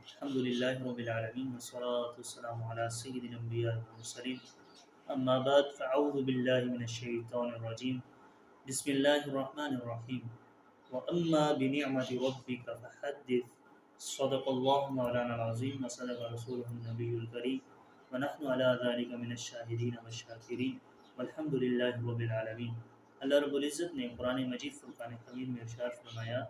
الحمد للہ رب العالمین والصلاة والسلام علی سید الانبیاء والمرسلین اما بعد فاعوذ باللہ من الشیطان الرجیم بسم اللہ الرحمن الرحیم واما بنعمت ربک فحدث صدق اللہ مولانا العظیم وصدق رسولہ النبی الکریم ونحن علی ذلک من الشاہدین والشاکرین والحمد للہ رب العالمین۔ اللہ رب العزت نے قرآن مجید فرقان حمید میں ارشاد فرمایا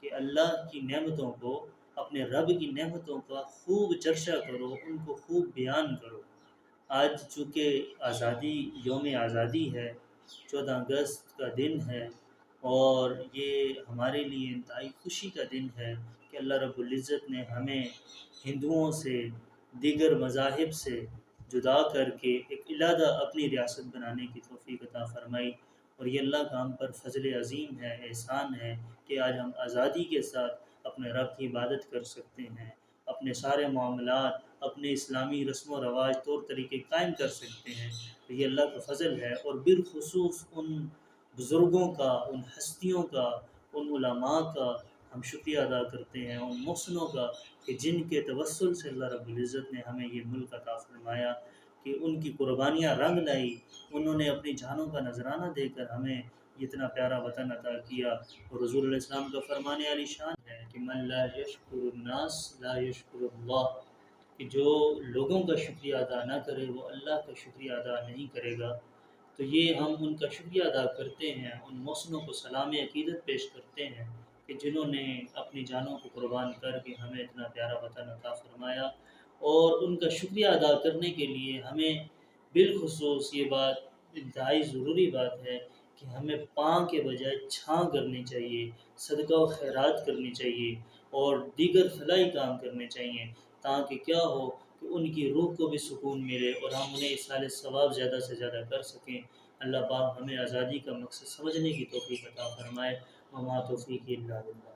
کہ اللہ کی نعمتوں کو، اپنے رب کی نعمتوں کا خوب چرچا کرو، ان کو خوب بیان کرو۔ آج چونکہ یوم آزادی ہے، 14 اگست کا دن ہے، اور یہ ہمارے لیے انتہائی خوشی کا دن ہے کہ اللہ رب العزت نے ہمیں ہندوؤں سے، دیگر مذاہب سے جدا کر کے ایک علیحدہ اپنی ریاست بنانے کی توفیق عطا فرمائی، اور یہ اللہ کا ہم پر فضل عظیم ہے، احسان ہے کہ آج ہم آزادی کے ساتھ اپنے رب کی عبادت کر سکتے ہیں، اپنے سارے معاملات، اپنے اسلامی رسم و رواج، طور طریقے قائم کر سکتے ہیں۔ تو یہ اللہ کا فضل ہے، اور بالخصوص ان بزرگوں کا، ان ہستیوں کا، ان علماء کا ہم شکریہ ادا کرتے ہیں، ان محسنوں کا کہ جن کے توسل سے اللہ رب العزت نے ہمیں یہ ملک عطا فرمایا، کہ ان کی قربانیاں رنگ لائی، انہوں نے اپنی جانوں کا نذرانہ دے کر ہمیں اتنا پیارا وطن عطا کیا۔ اور حضور علیہ السلام کا فرمان علی شان ہے کہ من لا یشکر الناس لا یشکر اللہ، کہ جو لوگوں کا شکریہ ادا نہ کرے وہ اللہ کا شکریہ ادا نہیں کرے گا۔ تو یہ ہم ان کا شکریہ ادا کرتے ہیں، ان محسنوں کو سلام عقیدت پیش کرتے ہیں کہ جنہوں نے اپنی جانوں کو قربان کر کے ہمیں اتنا پیارا وطن عطا فرمایا، اور ان کا شکریہ ادا کرنے کے لیے ہمیں بالخصوص یہ بات انتہائی ضروری بات ہے کہ ہمیں پاں کے بجائے چھاں کرنی چاہیے، صدقہ و خیرات کرنی چاہیے، اور دیگر فلاحی کام کرنے چاہیے، تاکہ کیا ہو کہ ان کی روح کو بھی سکون ملے اور ہم انہیں اصال ثواب زیادہ سے زیادہ کر سکیں۔ اللہ پاک ہمیں آزادی کا مقصد سمجھنے کی توفیق عطا فرمائے۔ وما توفیقی الا باللہ۔